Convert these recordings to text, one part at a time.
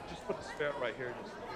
Just put this fat right here. Just in case.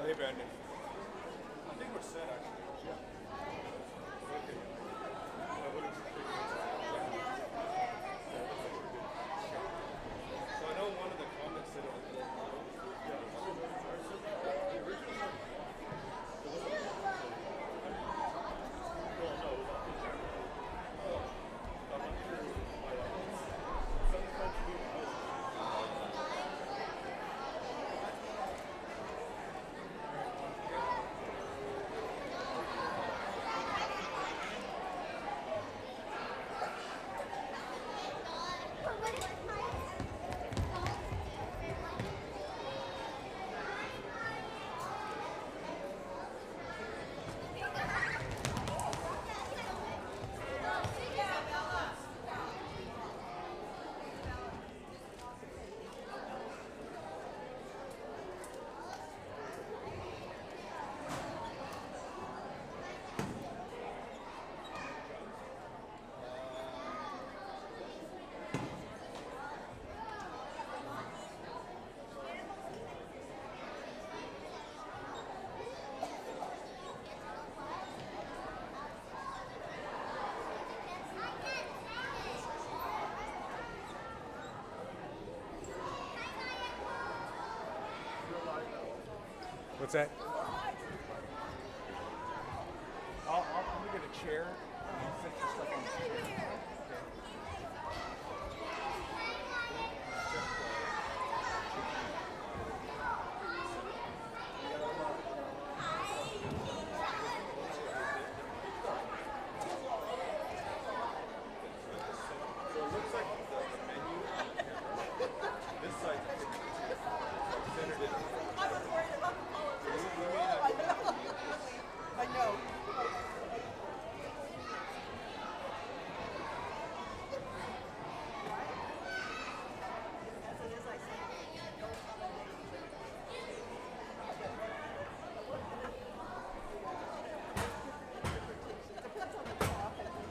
Oh, hey, Brandon. I think we're set, actually. Yeah. Okay. What did you think? So I know one of the comments said it was a little loud. Yeah. The original. Well, no, it was on the camera. Oh, I'm not sure why that was. Sometimes what's that? I'm gonna get a chair. I'll set your stuff on the chair. So it looks like the menu on the camera. This side is centered in. I was worried about the politics. We may not I know. As it is, I say, don't accommodate. Depends on the talk, I think.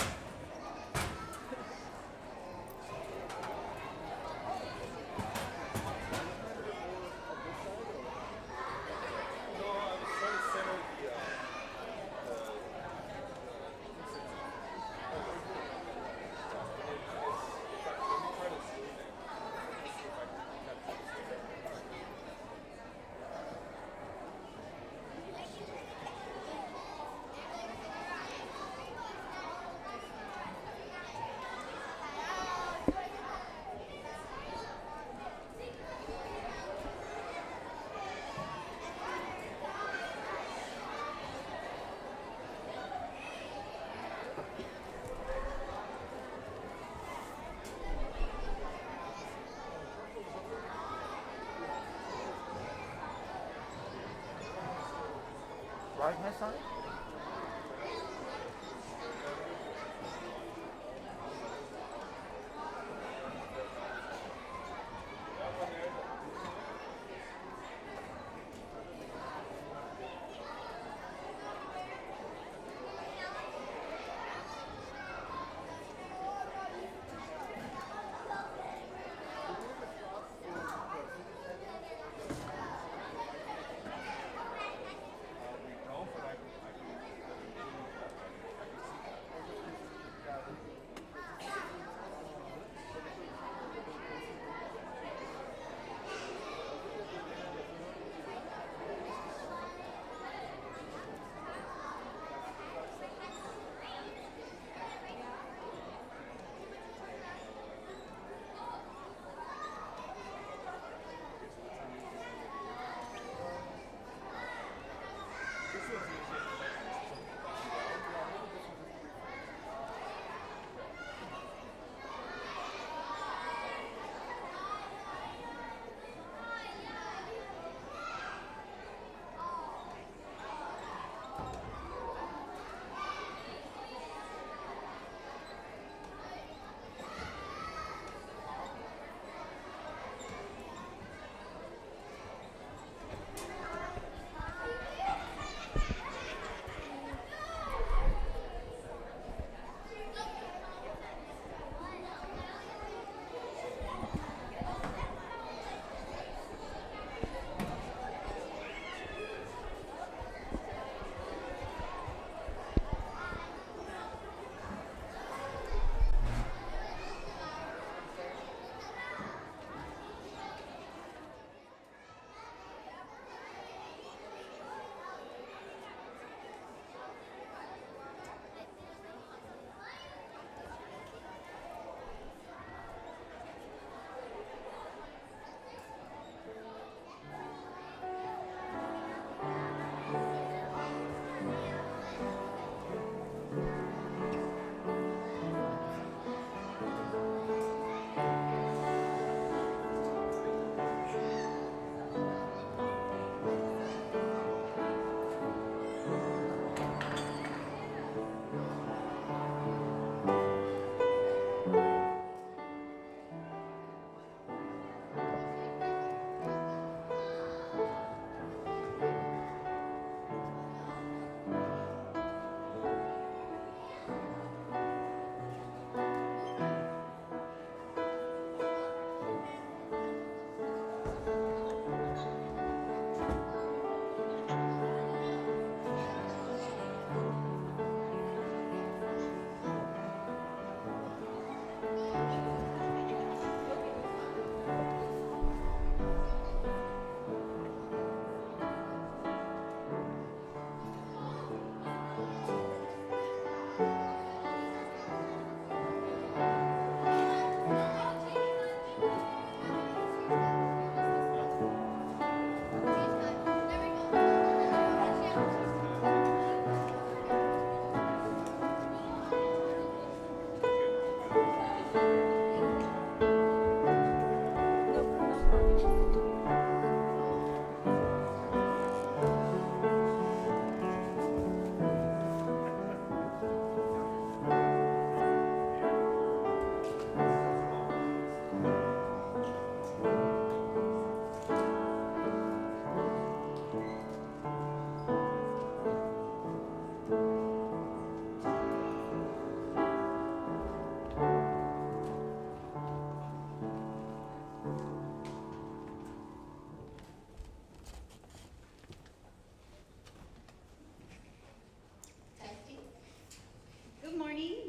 No, I was trying to center let me try to zoom in. Let me see if I can capture this. Right hand side? We don't, but I can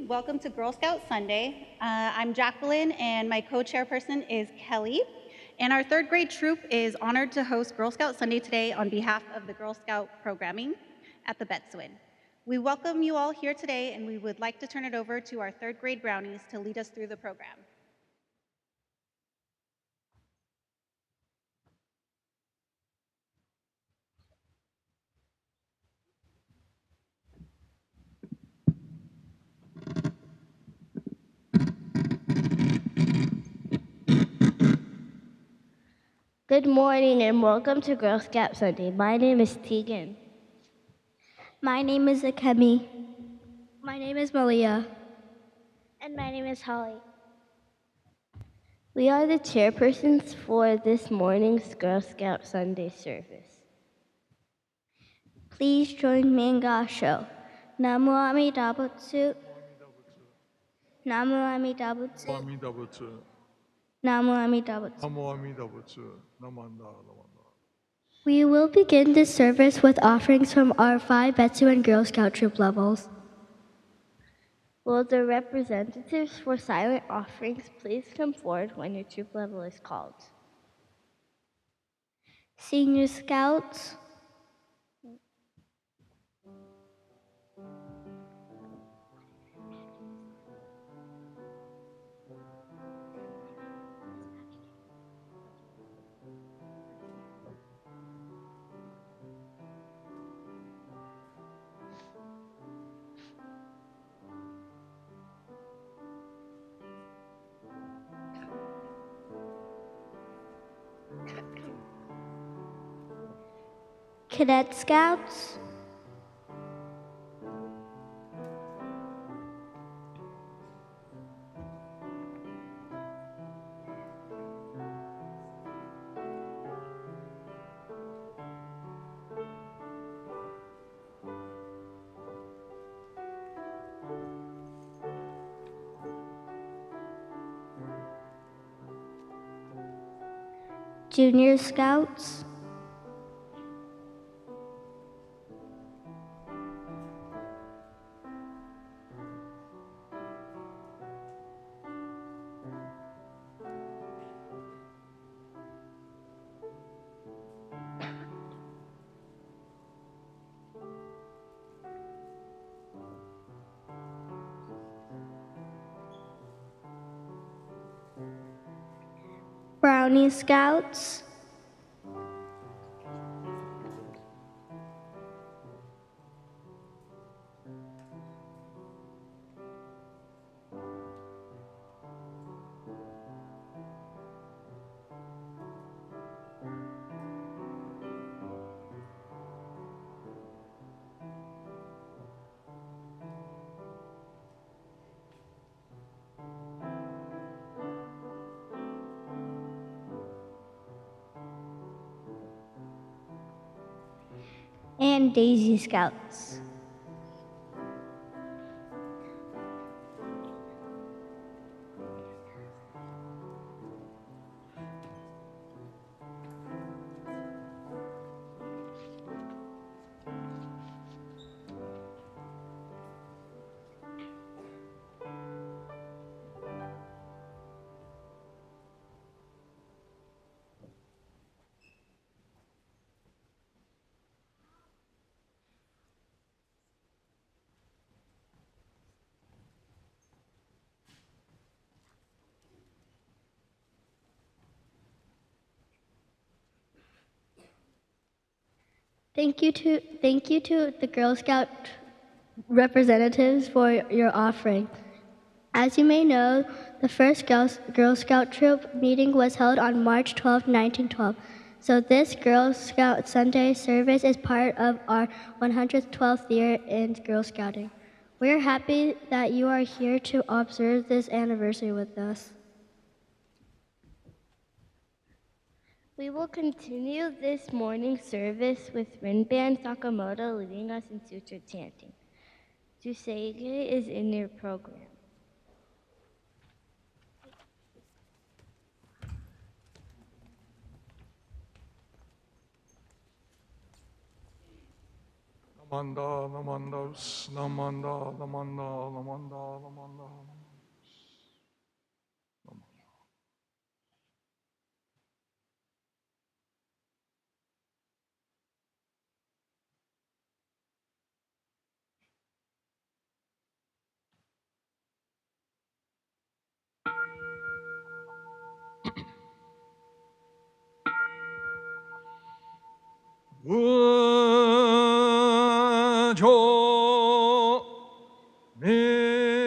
Welcome to Girl Scout Sunday. I'm Jacqueline, and my co-chairperson is Kelly. And our third grade troop is honored to host Girl Scout Sunday today on behalf of the Girl Scout programming at the Betswin. We welcome you all here today, and we would like to turn it over to our third grade brownies to lead us through the program. Good morning and welcome to Girl Scout Sunday. My name is Tegan. My name is Akemi. My name is Malia. And my name is Holly. We are the chairpersons for this morning's Girl Scout Sunday service. Please join me in God's show. Namu Amida Butsu. Namu Amida Butsu. Amitabutsu. Namu Amida Butsu. Namo Amitabutsu. Namanda. We will begin this service with offerings from our 5 Betswin Girl Scout troop levels. Will the representatives for silent offerings please come forward when your troop level is called? Senior Scouts. Cadet Scouts. Junior Scouts. Brownie Scouts. And Daisy Scouts. Thank you to the Girl Scout representatives for your offering. As you may know, the first Girl Scout troop meeting was held on March 12, 1912. So this Girl Scout Sunday service is part of our 112th year in Girl Scouting. We are happy that you are here to observe this anniversary with us. We will continue this morning's service with Rinban Sakamoto leading us in sutra chanting. Jusege is in your program. Namanda, Namandas, Namanda, Namanda, Namanda, Namanda. 우조 미나뇨라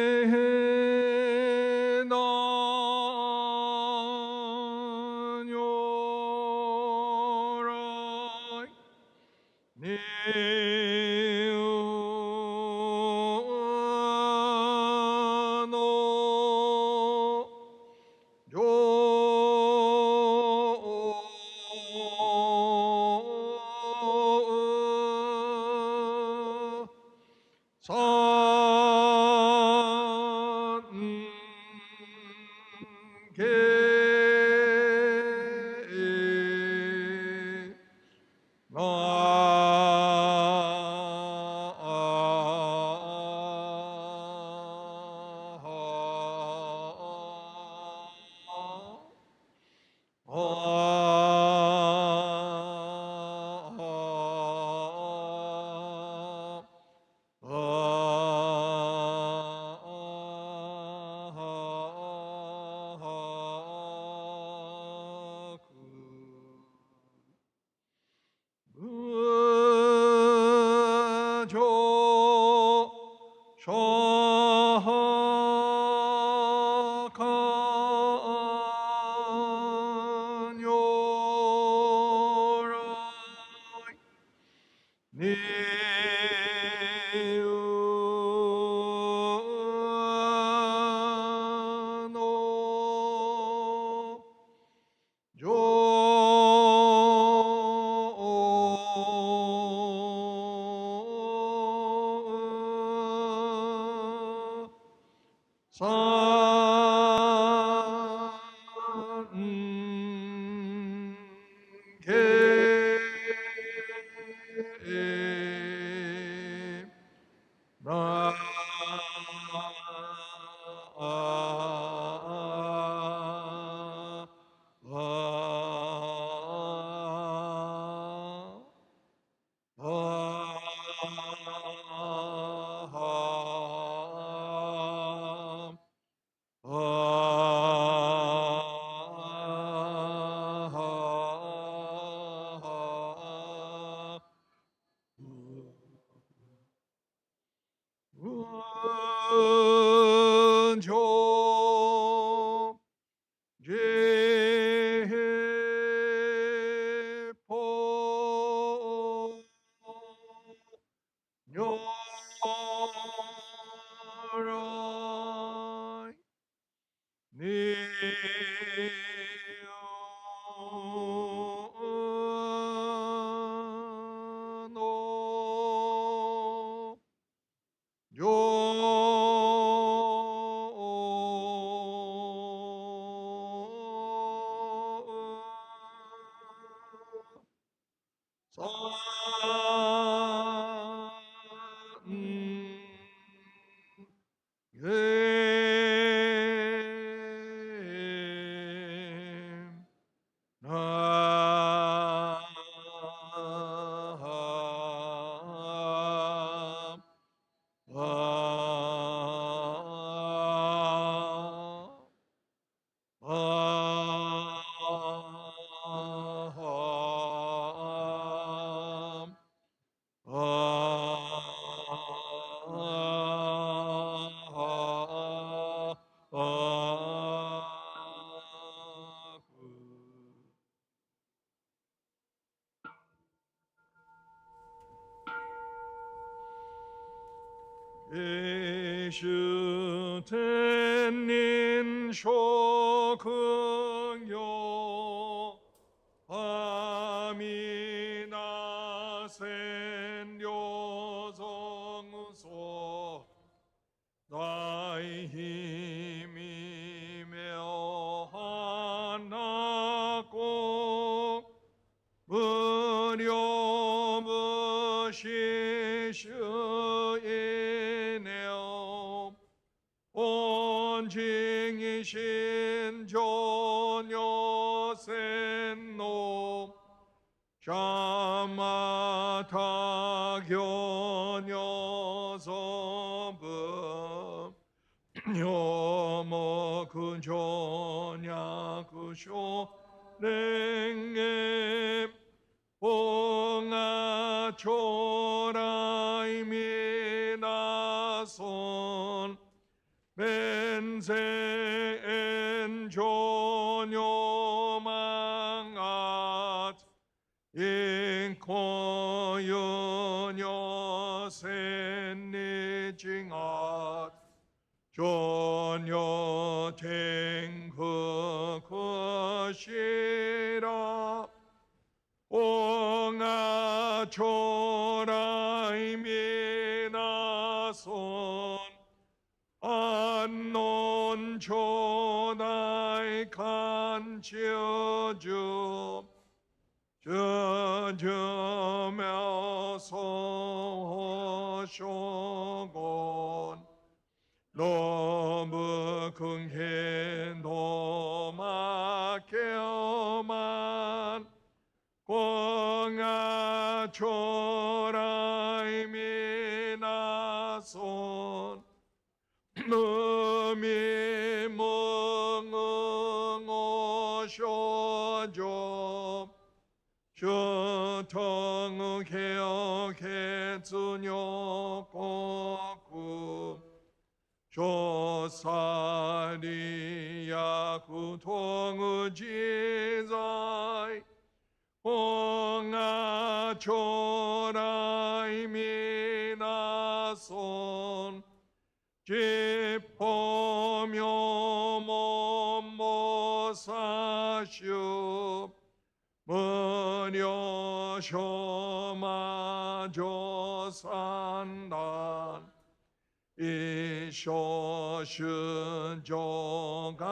니우노 은조 제포 뇨라이 니우노 예슈텐닌 쇼크요 아미나센 요성소 나의 힘이며 하나고 무료무시 이신 조녀 센노 샤마타 교녀 서브 녀모 근조냐 그쇼 냉에 봉아 초라이 미나손 벤세엔 조녀망앗 인코유녀 센니징앗 조녀 탱크 그시라 옹아 초라이 미나손 안논 초다이 간치어주 저저며 소쇼곤 너무 긍해 노마케어만 공아 초라이 미나손 너미 멍응오쇼조 셔텅 개어개주녀 꼬꾸 조사리야 구통의 지자이 홍아 초라이 미나손 지포묘 몸모사슈 머녀 쇼마조산단 이쇼신 조간니기지요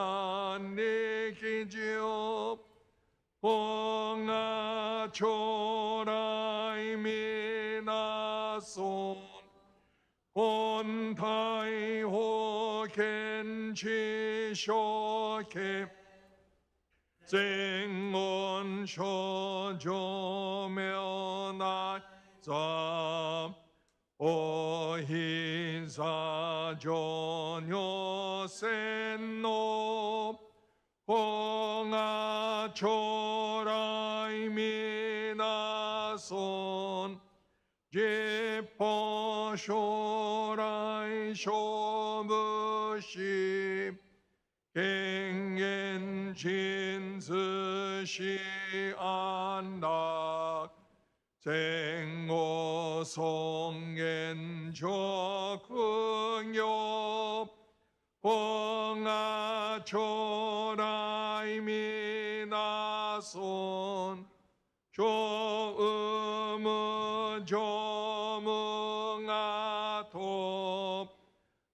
봉아 초라이 미나손 온타이 호겐지쇼케 생온 쇼조면나 자 오힌사 조녀 센노 홍아 초라이 미나손 지포쇼라이 쇼무시 갱겐 진스시 안락 생오송겐 조궁요 봉아 초라이 미나손 조음은 조뭉아톱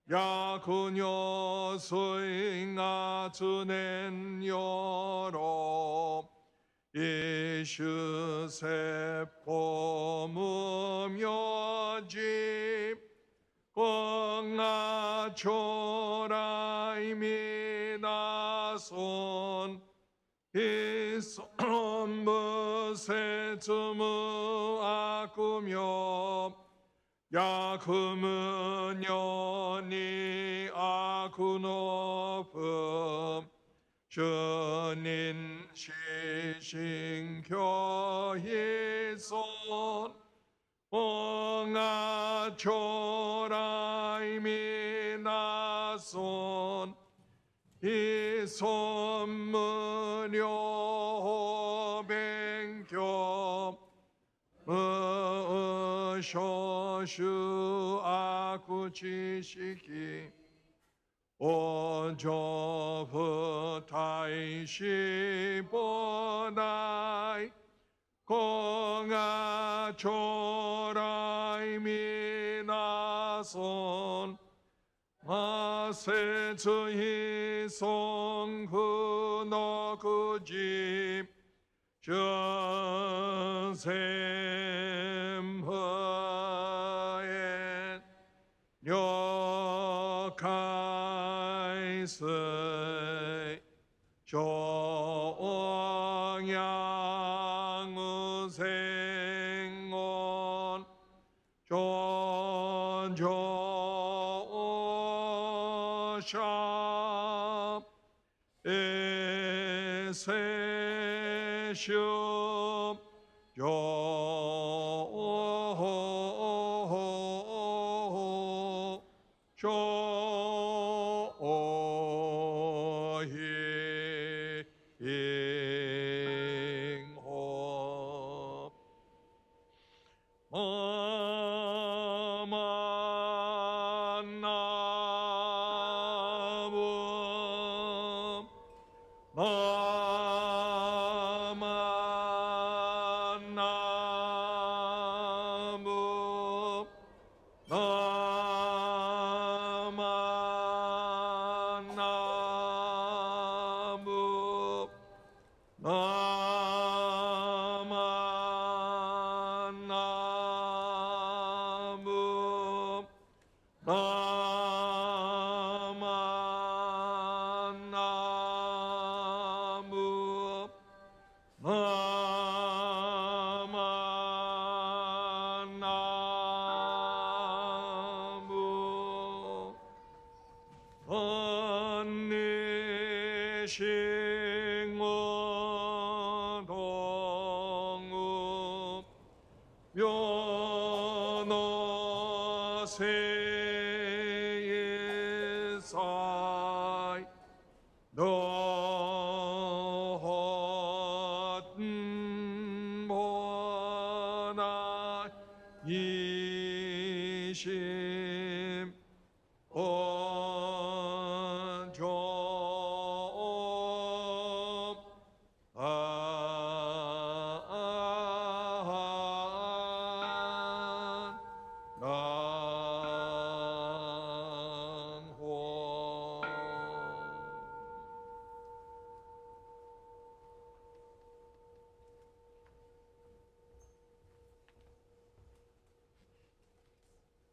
야그녀 수잉아 주낸 여로 이슈세포 무묘집 봉아 초라이 미나손 이솜무세 주무 아구며 야금은 연이 아구노품 주닌 시신교희손 봉아 초라이 미나손 이손무료 뱅교 쇼슈 아구지시기 오조부타이시보나이 공아 초라이 미나손 마세주히 송구노구집 전샘허엔 녀카이스 sham eseshum yo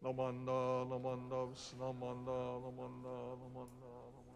Namanda, namanda, namanda, namanda, namanda, namanda,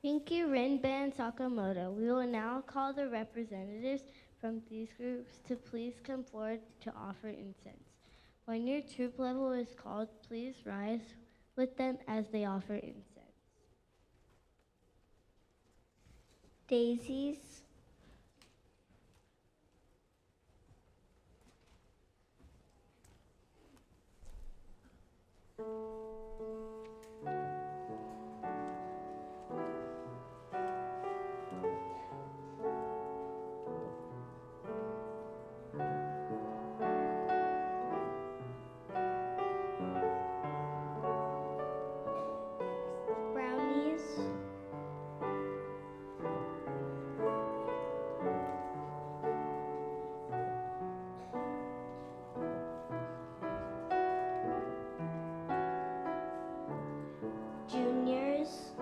Thank you, Rinban Sakamoto. We will now call the representatives from these groups to please come forward to offer incense. When your troop level is called, please rise with them as they offer incense. Daisies, brownies, juniors,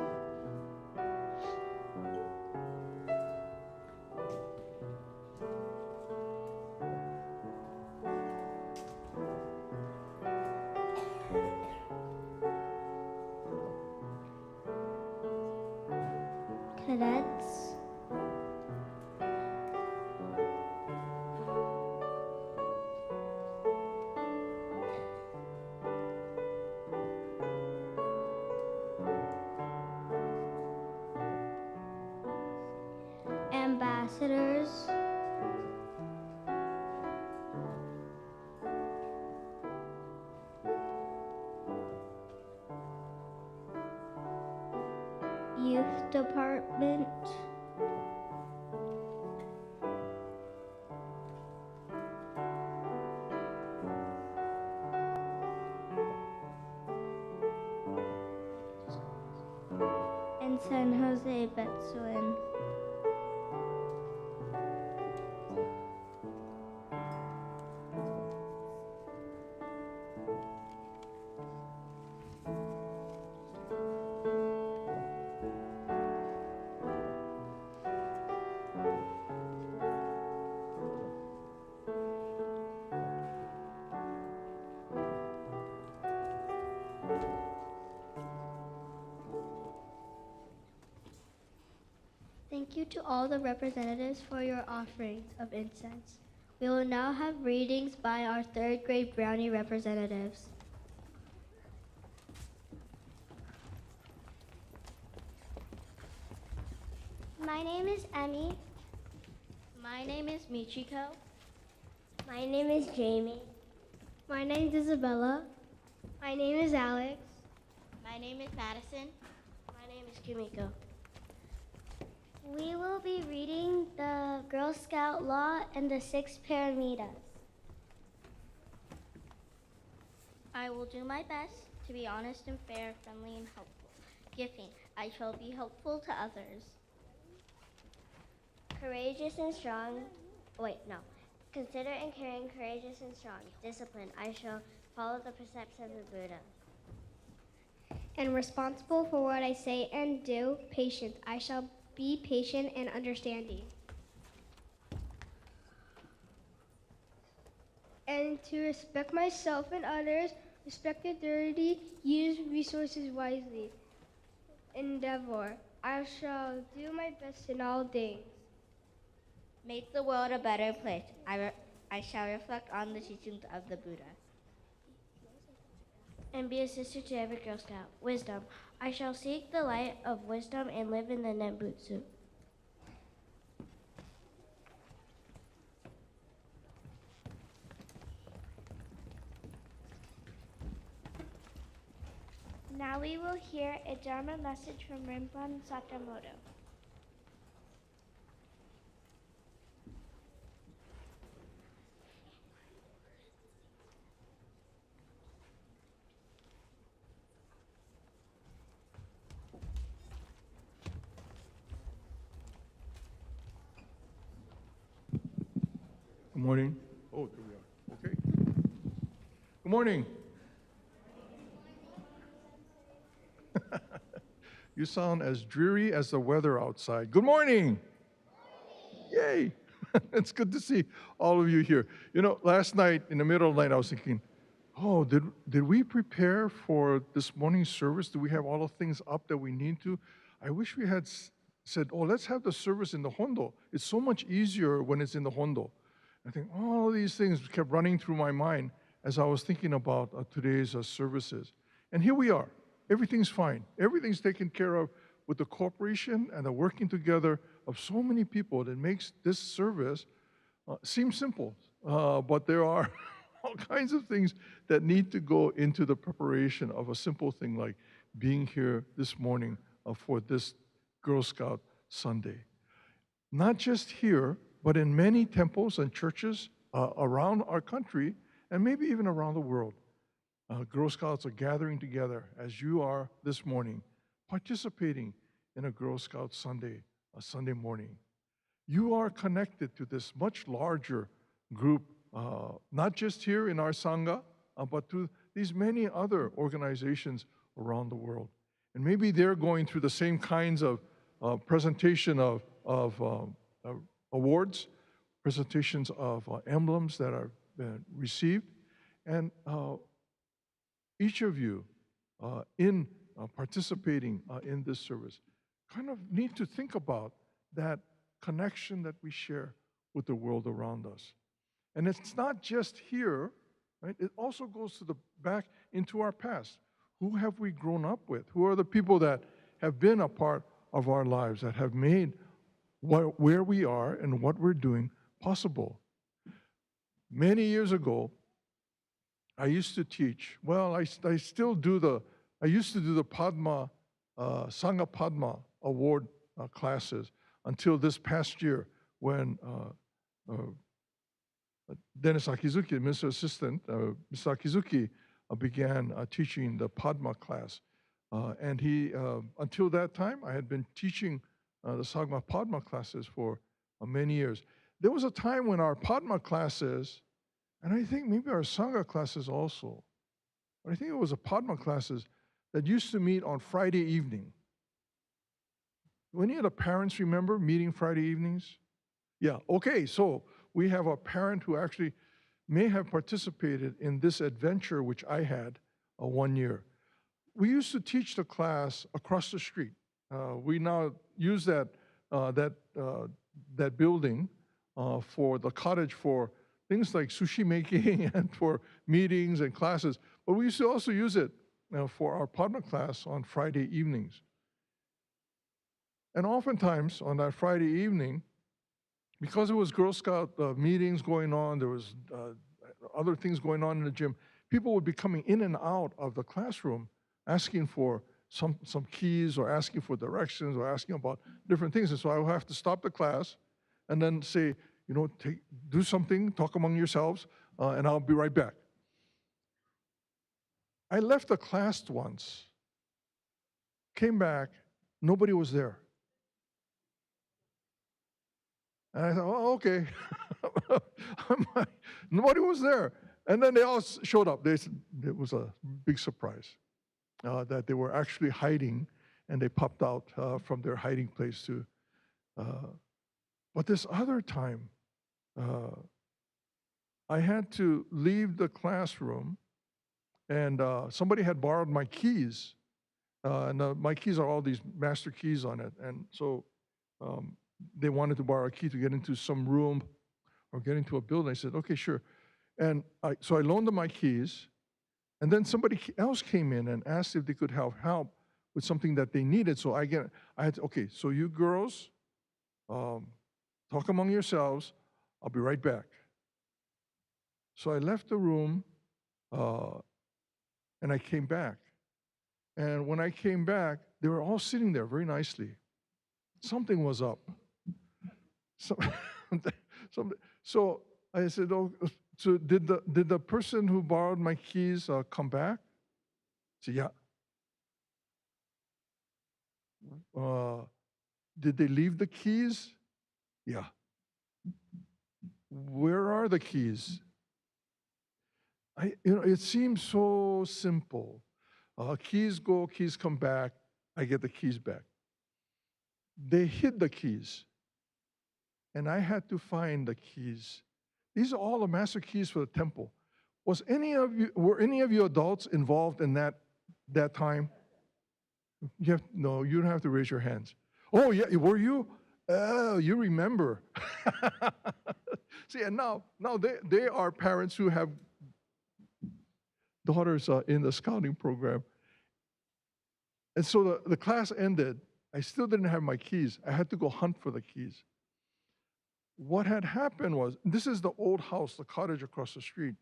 cadets, ambassadors, youth department, and San Jose Betsuan. Thank you to all the representatives for your offerings of incense. We will now have readings by our third grade Brownie representatives. My name is Emmy. My name is Michiko. My name is Jamie. My name is Isabella. My name is Alex. My name is Madison. My name is Kimiko. We will be reading the Girl Scout Law and the 6 Paramitas. I will do my best to be honest and fair, friendly and helpful. Giving, I shall be helpful to others. Courageous and strong. Considerate and caring, courageous and strong. Discipline, I shall follow the precepts of the Buddha. And responsible for what I say and do, patient. I shall be patient and understanding. And to respect myself and others, respect authority, use resources wisely. Endeavor, I shall do my best in all things. Make the world a better place. I shall reflect on the teachings of the Buddha. And be a sister to every Girl Scout. Wisdom, I shall seek the light of wisdom and live in the Nembutsu. Now we will hear a Dharma message from Rinpoche Sakamoto. Good morning. Oh, there we are. Okay. Good morning. You sound as dreary as the weather outside. Good morning. Yay. It's good to see all of you here. You know, last night, in the middle of the night, I was thinking, oh, did we prepare for this morning's service? Do we have all the things up that we need to? I wish we had said, oh, let's have the service in the Hondo. It's so much easier when it's in the Hondo. I think all of these things kept running through my mind as I was thinking about today's services. And here we are. Everything's fine. Everything's taken care of with the cooperation and the working together of so many people that makes this service seem simple. But there are all kinds of things that need to go into the preparation of a simple thing like being here this morning for this Girl Scout Sunday. Not just here, but in many temples and churches around our country, and maybe even around the world. Girl Scouts are gathering together as you are this morning, participating in a Girl Scout Sunday, a Sunday morning. You are connected to this much larger group, not just here in our Sangha, but to these many other organizations around the world. And maybe they're going through the same kinds of presentation of awards, presentations of emblems that are received, and each of you in participating in this service kind of need to think about that connection that we share with the world around us. And it's not just here, right? It also goes to the back into our past. Who have we grown up with? Who are the people that have been a part of our lives, that have made where we are and what we're doing possible? Many years ago, I used to teach. Well, I still do I used to do the Padma, Sangha Padma Award classes until this past year when Dennis Akizuki, the Minister Assistant, Mr. Akizuki, began teaching the Padma class. And he, until that time, I had been teaching the Sangha Padma classes for many years. There was a time when our Padma classes, and I think maybe our Sangha classes also, but I think it was the Padma classes that used to meet on Friday evening. Do any of the parents remember meeting Friday evenings? Yeah, okay, so we have a parent who actually may have participated in this adventure which I had 1 year. We used to teach the class across the street. We now use that that building for the cottage for things like sushi making and for meetings and classes. But we used to also use it for our partner class on Friday evenings. And oftentimes on that Friday evening, because there was Girl Scout meetings going on, there was other things going on in the gym, people would be coming in and out of the classroom asking for some keys or asking for directions or asking about different things. And so I would have to stop the class and then say, do something, talk among yourselves, and I'll be right back. I left the class once, came back, nobody was there. And I thought, oh, okay. Nobody was there. And then they all showed up. It was a big surprise that they were actually hiding, and they popped out from their hiding place too. But this other time, I had to leave the classroom, and somebody had borrowed my keys. And my keys are all these master keys on it. And so they wanted to borrow a key to get into some room or get into a building. I said, okay, sure. And so I loaned them my keys, and then somebody else came in and asked if they could have help with something that they needed. So I had to, okay, so you girls, talk among yourselves. I'll be right back. So I left the room, and I came back. And when I came back, they were all sitting there very nicely. Something was up. So I said, oh, so did the person who borrowed my keys come back? I said, yeah. Did they leave the keys? Yeah. Where are the keys? It seems so simple. Keys go, keys come back. I get the keys back. They hid the keys, and I had to find the keys. These are all the master keys for the temple. Were any of you adults involved in that time? No, you don't have to raise your hands. Oh yeah, were you? Oh, you remember. See, and now they are parents who have daughters in the scouting program. And so the class ended. I still didn't have my keys. I had to go hunt for the keys. What had happened was, this is the old house, the cottage across the street.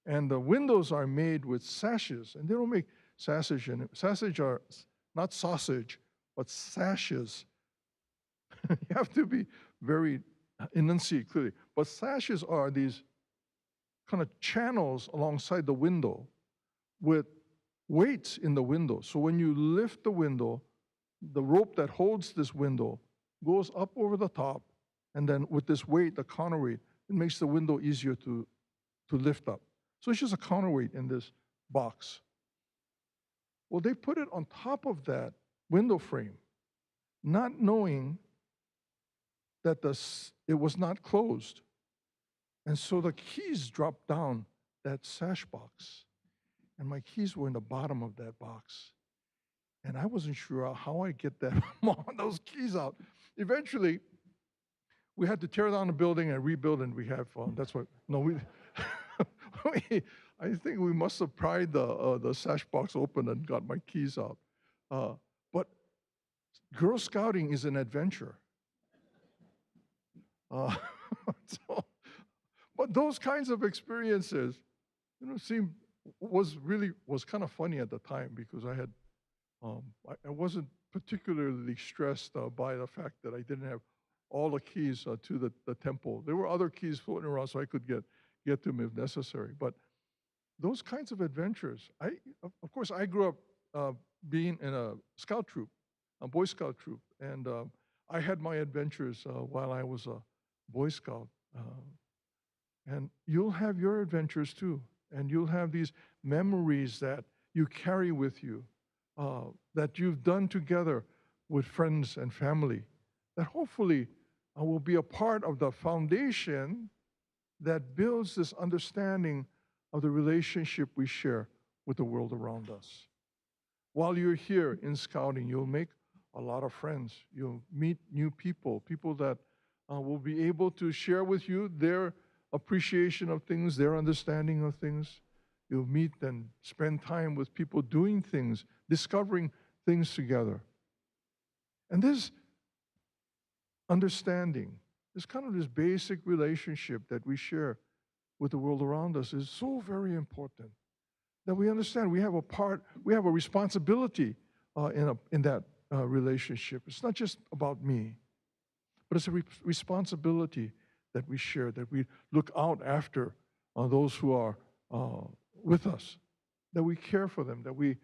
And the windows are made with sashes, and they don't make sausage in it. Sausage are not sausage, but sashes. You have to be very enunciate clearly. But sashes are these kind of channels alongside the window with weights in the window. So when you lift the window, the rope that holds this window goes up over the top, and then with this weight, the counterweight, it makes the window easier to lift up. So it's just a counterweight in this box. Well, they put it on top of that window frame, not knowing that it was not closed. And so the keys dropped down that sash box, and my keys were in the bottom of that box. And I wasn't sure how I'd get those keys out. Eventually, we had to tear down the building and rebuild, and we have, I think we must have pried the sash box open and got my keys out. But Girl Scouting is an adventure. But those kinds of experiences, was kind of funny at the time, because I wasn't particularly stressed by the fact that I didn't have all the keys to the temple. There were other keys floating around, so I could get to them if necessary. But those kinds of adventures, of course, I grew up being in a scout troop, a Boy Scout troop, and I had my adventures while I was a Boy Scout. And you'll have your adventures too, and you'll have these memories that you carry with you, that you've done together with friends and family, that hopefully will be a part of the foundation that builds this understanding of the relationship we share with the world around us. While you're here in scouting, you'll make a lot of friends. You'll meet new people, people that will be able to share with you their appreciation of things, their understanding of things. You'll meet and spend time with people doing things, discovering things together. And this understanding, this kind of this basic relationship that we share with the world around us is so very important that we understand we have a responsibility in that relationship. It's not just about me, but it's a responsibility that we share, that we look out after those who are with us, that we care for them, that we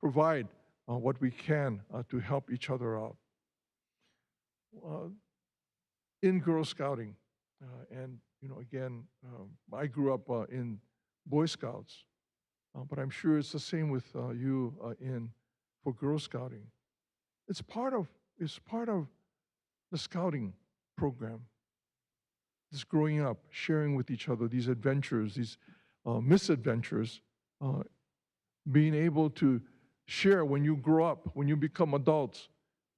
provide what we can to help each other out. In Girl Scouting, and again, I grew up in Boy Scouts, but I'm sure it's the same with you for Girl Scouting. It's part of the scouting program. This growing up, sharing with each other these adventures, these misadventures, being able to share when you grow up, when you become adults,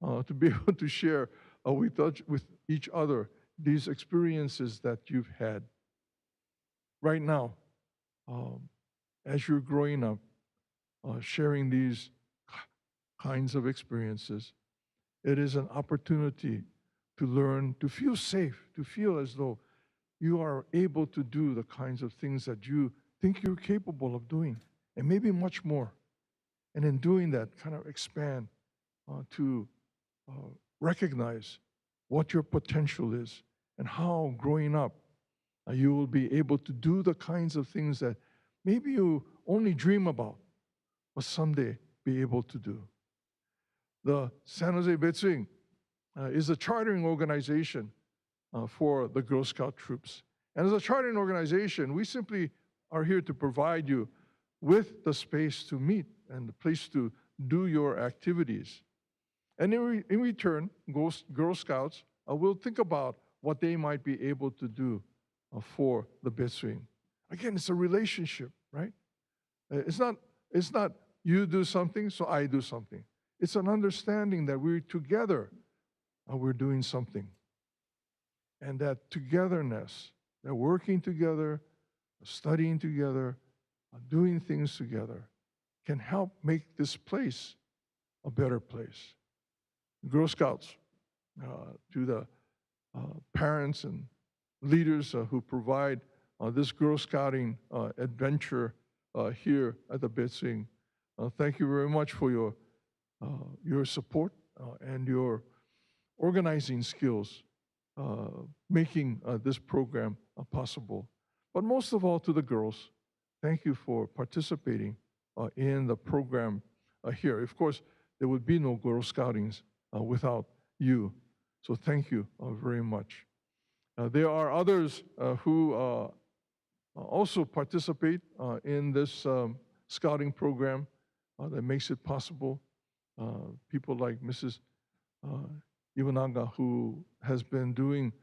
to be able to share with each other these experiences that you've had. Right now, as you're growing up, sharing these kinds of experiences, it is an opportunity to learn, to feel safe, to feel as though you are able to do the kinds of things that you think you're capable of doing, and maybe much more. And in doing that, kind of expand to recognize what your potential is and how growing up you will be able to do the kinds of things that maybe you only dream about, but someday be able to do. The San Jose Betsuing is a chartering organization for the Girl Scout troops. And as a chartering organization, we simply are here to provide you with the space to meet and the place to do your activities. And in return, Girl Scouts will think about what they might be able to do for the Betsuing. Again, it's a relationship, right? It's not you do something, so I do something. It's an understanding that we're together, we're doing something. And that togetherness, that working together, studying together, doing things together, can help make this place a better place. Girl Scouts, to the parents and leaders who provide this Girl Scouting adventure here at the Betsuing, thank you very much for your support and your organizing skills, making this program possible. But most of all, to the girls, thank you for participating in the program here. Of course, there would be no Girl Scoutings without you. So thank you very much. There are others who also participate in this scouting program that makes it possible. People like Mrs. Iwanaga, who has been doing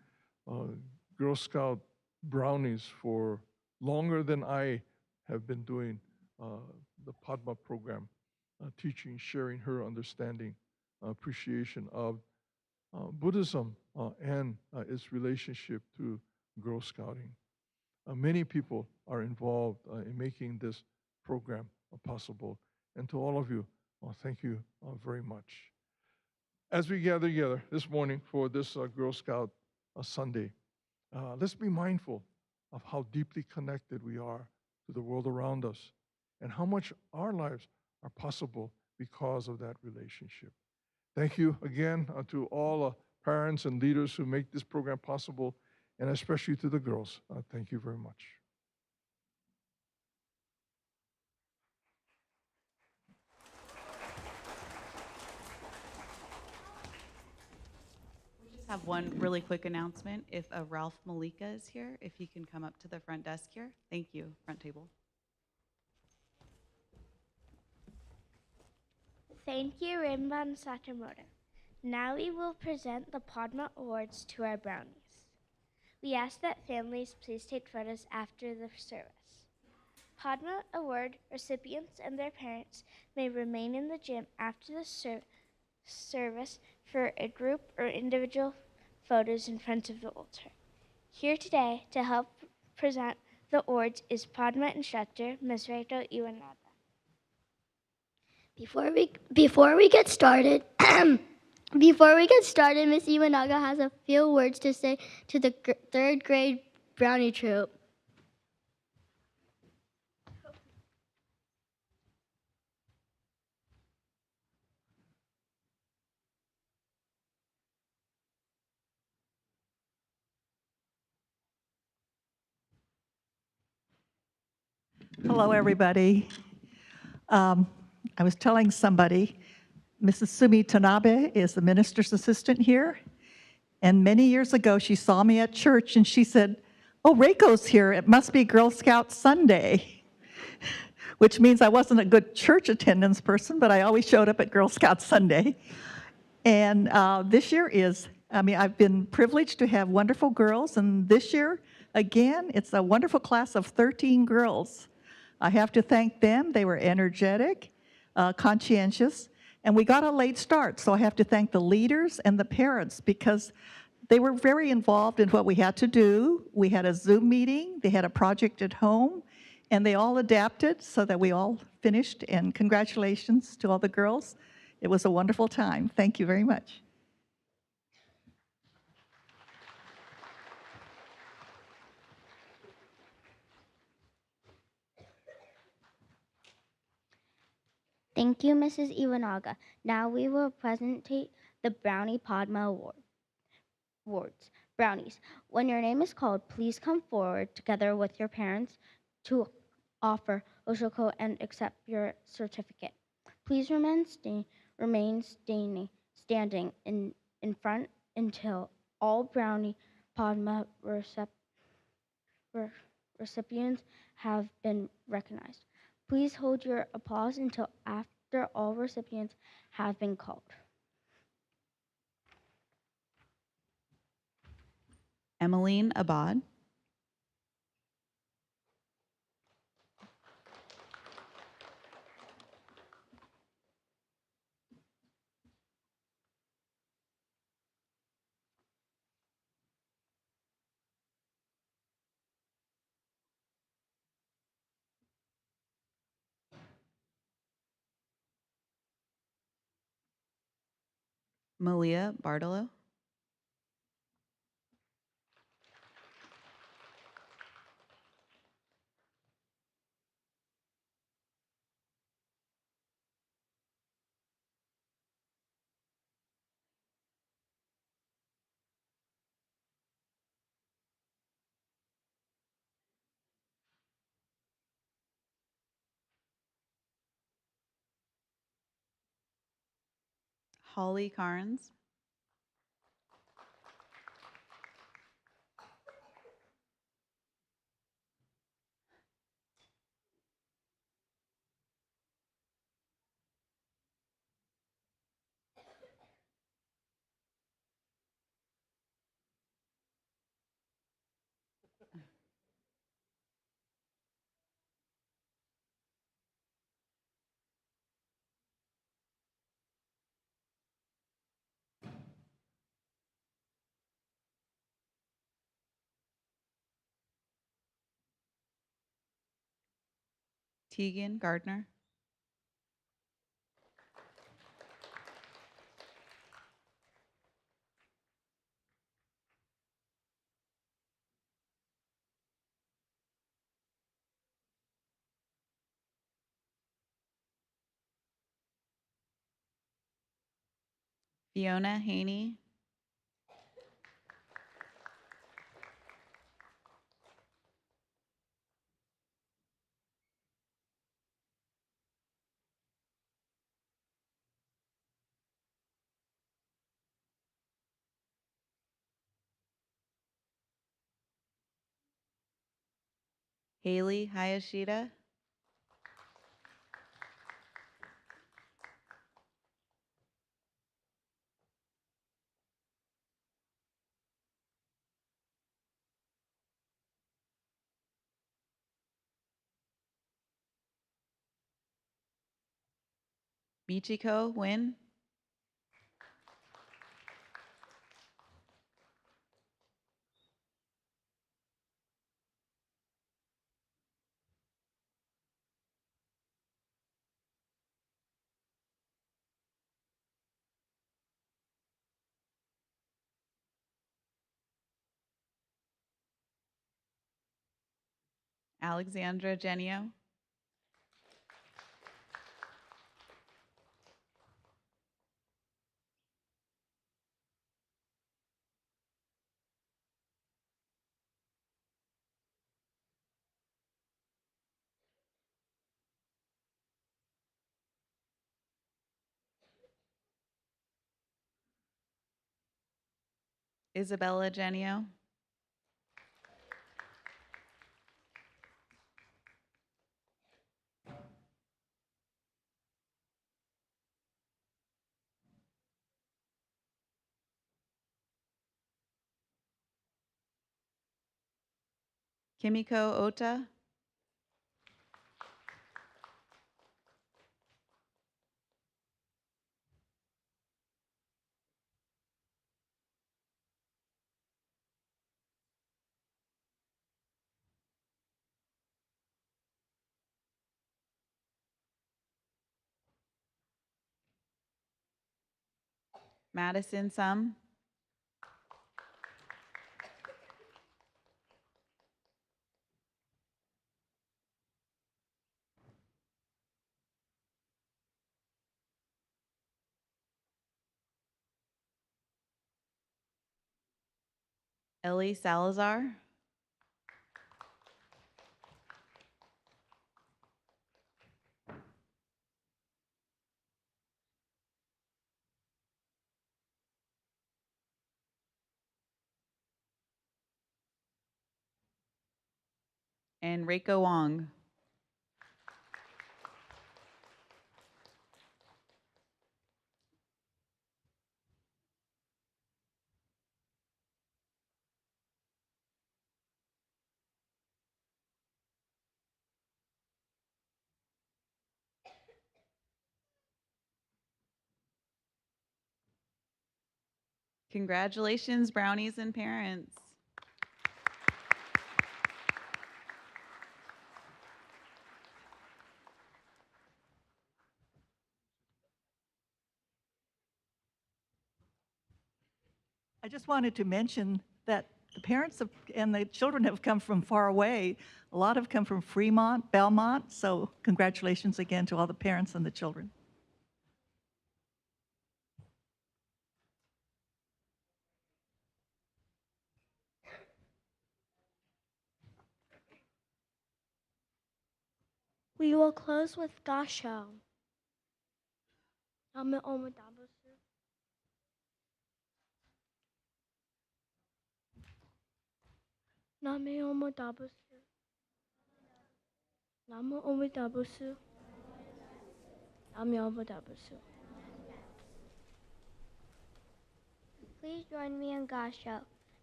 Girl Scout brownies for longer than I have been doing the Padma program, teaching, sharing her understanding, appreciation of Buddhism and its relationship to Girl Scouting. Many people are involved in making this program possible. And to all of you, thank you very much. As we gather together this morning for this Girl Scout Sunday, let's be mindful of how deeply connected we are to the world around us and how much our lives are possible because of that relationship. Thank you again to all parents and leaders who make this program possible, and especially to the girls. Thank you very much. We just have one really quick announcement. If Ralph Malika is here, if he can come up to the front desk here. Thank you, front table. Thank you, Rinba and Satomoto. Now we will present the Padma Awards to our brownies. We ask that families please take photos after the service. Padma Award recipients and their parents may remain in the gym after the service for a group or individual photos in front of the altar. Here today to help present the awards is Padma instructor, Ms. Rachel Iwanaga. Before we get started, Miss Iwanaga has a few words to say to the third grade brownie troop. Hello, everybody. I was telling somebody, Mrs. Sumi Tanabe is the minister's assistant here. And many years ago, she saw me at church and she said, "Oh, Reiko's here. It must be Girl Scout Sunday," which means I wasn't a good church attendance person, but I always showed up at Girl Scout Sunday. And this year I've been privileged to have wonderful girls. And this year, again, it's a wonderful class of 13 girls. I have to thank them. They were energetic, conscientious, and we got a late start. So I have to thank the leaders and the parents because they were very involved in what we had to do. We had a Zoom meeting, they had a project at home, and they all adapted so that we all finished. And congratulations to all the girls. It was a wonderful time. Thank you very much. Thank you, Mrs. Iwanaga. Now we will presentate the Brownie Padma Awards. Brownies, when your name is called, please come forward together with your parents to offer Oshoko and accept your certificate. Please remain standing in front until all Brownie Padma recipients have been recognized. Please hold your applause until after all recipients have been called. Emmeline Abad. Malia Bartolo. Holly Carnes. Tegan Gardner. Fiona Haney. Haley Hayashida. Michiko Win. Alexandra Genio. Isabella Genio. Kimiko Ota. Madison Sum. Ellie Salazar. And Reiko Wong. Congratulations, brownies and parents. I just wanted to mention that the parents and the children have come from far away. A lot have come from Fremont, Belmont, so congratulations again to all the parents and the children. We will close with Gasho. Name Omodabusu. Name Omodabusu. Name Omodabusu. Name Omodabusu. Please join me in Gasho.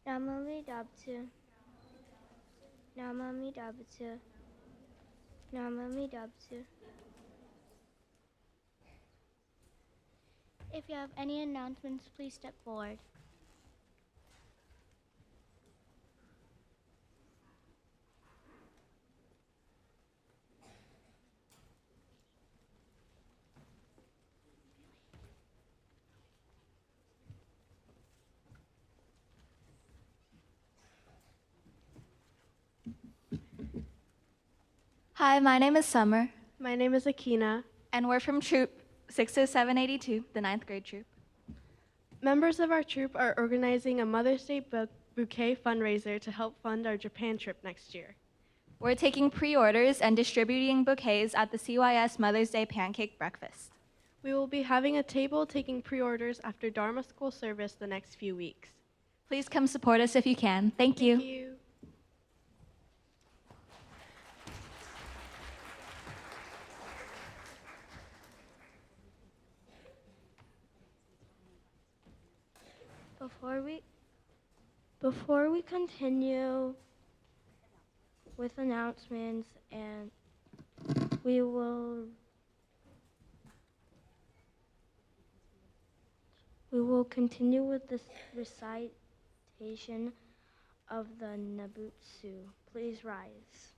Namami Dabsu. Namami Dabsu. Namami Dabsu. If you have any announcements, please step forward. Hi, my name is Summer, My name is Akina. and we're from Troop 60782, the ninth grade troop. Members of our troop are organizing a Mother's Day bouquet fundraiser to help fund our Japan trip next year. We're taking pre-orders and distributing bouquets at the CYS Mother's Day Pancake Breakfast. We will be having a table taking pre-orders after Dharma School service the next few weeks. Please come support us if you can. Thank you. Thank you. Before we continue with announcements, and we will continue with this recitation of the Nabutsu. Please rise.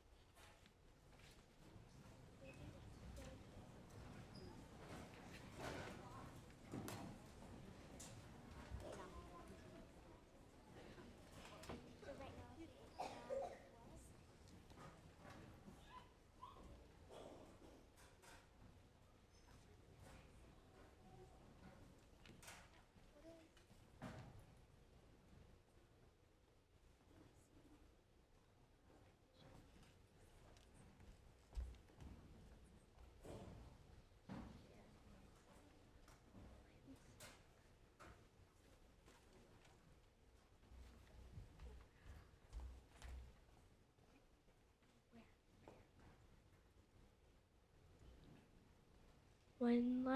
When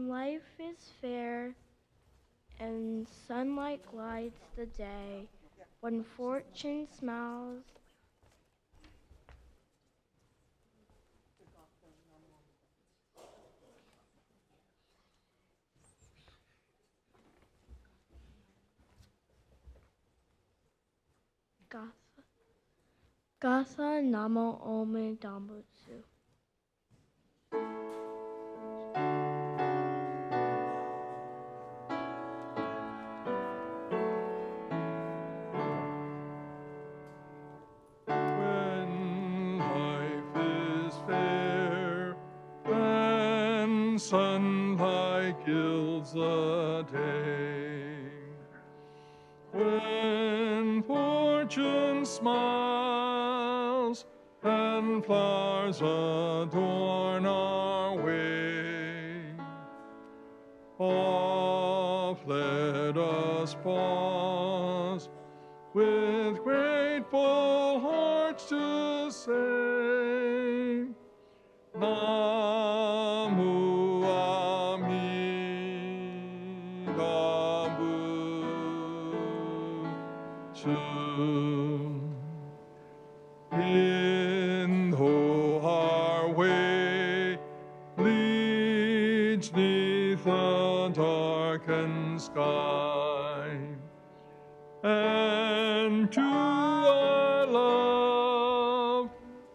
life is fair and sunlight glides the day, when fortune smiles, Gatha Namo Ome Dambutsu. When life is fair and sunlight gilds the day, when fortune smiles and flowers adorn our way, oft let us pause with grateful hearts to say, Namu Amida Butsu. In though our way leads neath a darkened sky, and to our loved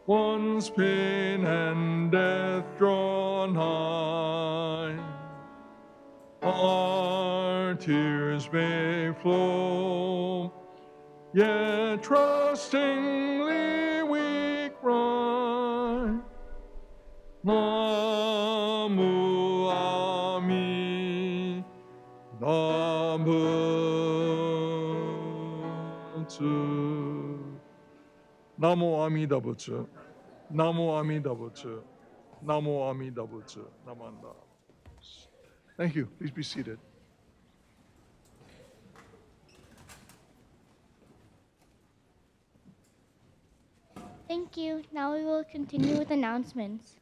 ones pain and death draw nigh, our tears may flow, yet trustingly we cry, Namu Ami Butsu. Namo Amida Butsu. Namo Amida Butsu. Namo Amida Butsu. Namanda. Thank you. Please be seated. Thank you. Now we will continue with announcements.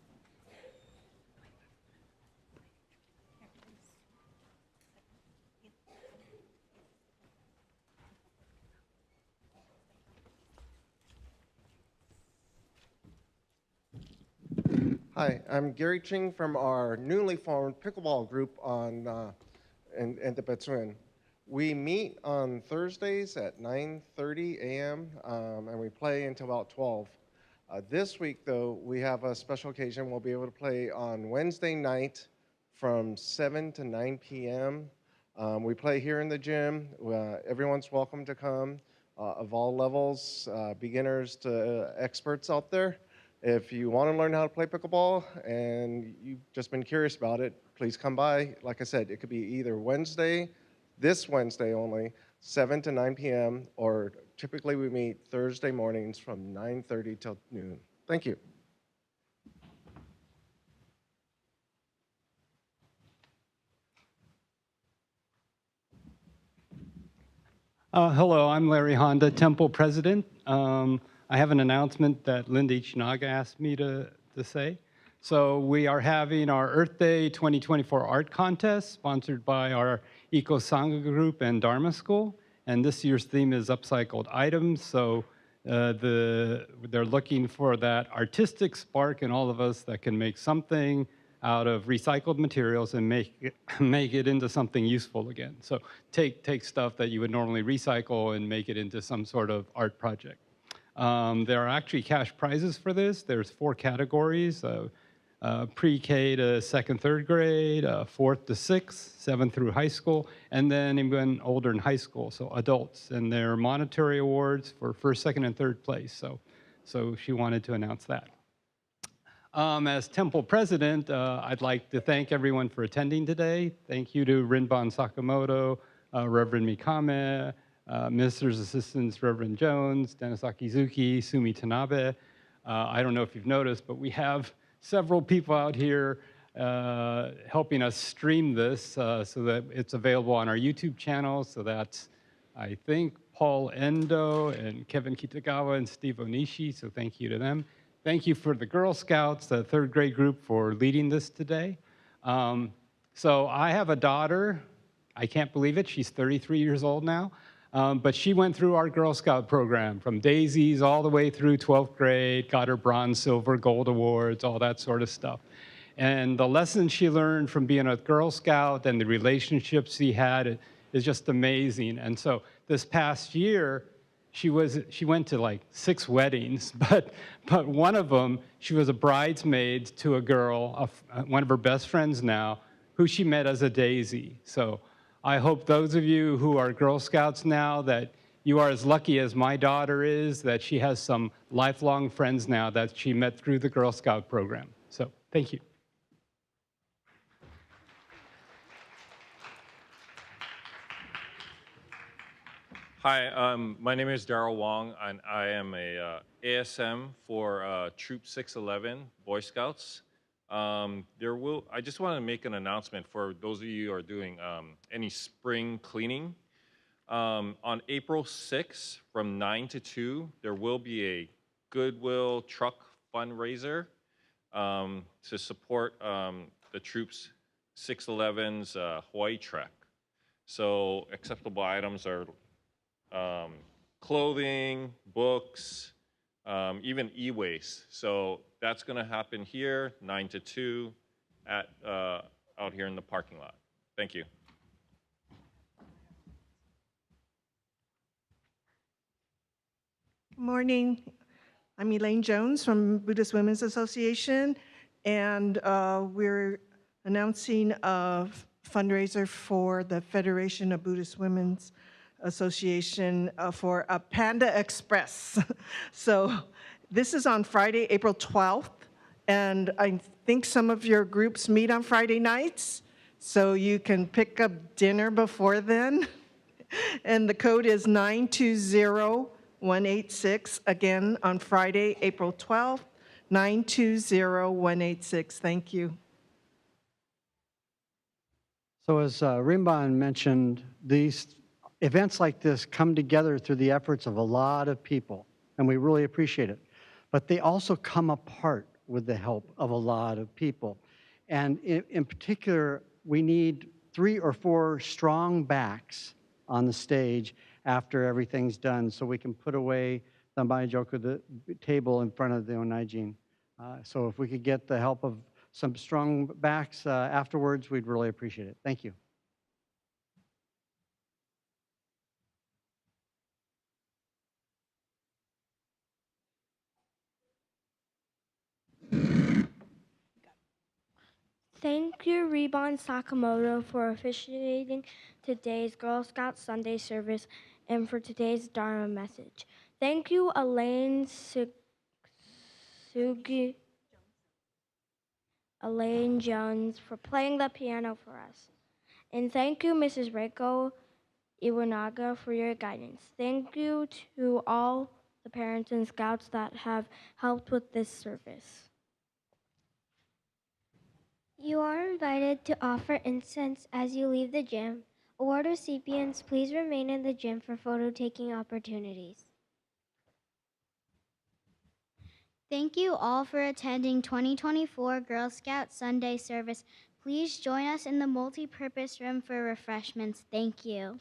Hi, I'm Gary Ching from our newly formed pickleball group in Tepetzuan. We meet on Thursdays at 9:30 a.m. And we play until about 12. This week, though, we have a special occasion. We'll be able to play on Wednesday night from 7 to 9 p.m. We play here in the gym. Everyone's welcome to come, of all levels, beginners to experts out there. If you want to learn how to play pickleball and you've just been curious about it, please come by. Like I said, it could be either this Wednesday only, 7 to 9 p.m., or typically we meet Thursday mornings from 9:30 till noon. Thank you. Hello, I'm Larry Honda, Temple President. I have an announcement that Linda Ichinaga asked me to say. So we are having our Earth Day 2024 art contest sponsored by our Eco Sangha group and Dharma School. And this year's theme is upcycled items. So they're looking for that artistic spark in all of us that can make something out of recycled materials and make it into something useful again. So take stuff that you would normally recycle and make it into some sort of art project. There are actually cash prizes for this. There's 4 categories, pre-K to 2nd, 3rd grade, 4th to 6th, 7th through high school, and then even older in high school, so adults. And there are monetary awards for 1st, 2nd, and 3rd place. So she wanted to announce that. As Temple President, I'd like to thank everyone for attending today. Thank you to Rinban Sakamoto, Reverend Mikame, Minister's Assistants Reverend Jones, Dennis Akizuki, Sumi Tanabe. I don't know if you've noticed, but we have several people out here helping us stream this so that it's available on our YouTube channel. So that's, I think, Paul Endo and Kevin Kitagawa and Steve Onishi. So thank you to them. thank you for the Girl Scouts, the third grade group, for leading this today. So I have a daughter. I can't believe it. She's 33 years old now. But she went through our Girl Scout program from daisies all the way through 12th grade, got her bronze, silver, gold awards, all that sort of stuff. And the lessons she learned from being a Girl Scout and the relationships she had is just amazing. And so this past year, she went to like 6 weddings, but one of them, she was a bridesmaid to a girl, one of her best friends now, who she met as a daisy. So I hope those of you who are Girl Scouts now that you are as lucky as my daughter is, that she has some lifelong friends now that she met through the Girl Scout program. So thank you. Hi, my name is Daryl Wong, and I am a ASM for Troop 611 Boy Scouts. I just want to make an announcement for those of you who are doing any spring cleaning. On April 6th, from 9 to 2, there will be a Goodwill truck fundraiser to support the Troops 611's Hawaii trek. So acceptable items are clothing, books, even e-waste. So that's going to happen here, 9 to 2, out here in the parking lot. Thank you. Good morning. I'm Elaine Jones from Buddhist Women's Association, and we're announcing a fundraiser for the Federation of Buddhist Women's Association for a Panda Express. So this is on Friday, April 12th, and I think some of your groups meet on Friday nights, so you can pick up dinner before then. And the code is 920-186, again on Friday, April 12th, 920-186. Thank you. So as Rimban mentioned, these events like this come together through the efforts of a lot of people, and we really appreciate it. But they also come apart with the help of a lot of people. And in particular, we need 3 or 4 strong backs on the stage after everything's done so we can put away the Maijoku, the table in front of the Onaijin. So if we could get the help of some strong backs afterwards, we'd really appreciate it. Thank you. Thank you, Rebon Sakamoto, for officiating today's Girl Scout Sunday service and for today's Dharma message. Thank you, Elaine Jones, for playing the piano for us. And thank you, Mrs. Reiko Iwanaga, for your guidance. Thank you to all the parents and scouts that have helped with this service. You are invited to offer incense as you leave the gym. Award recipients, please remain in the gym for photo taking opportunities. Thank you all for attending 2024 Girl Scout Sunday service. Please join us in the multi-purpose room for refreshments. Thank you.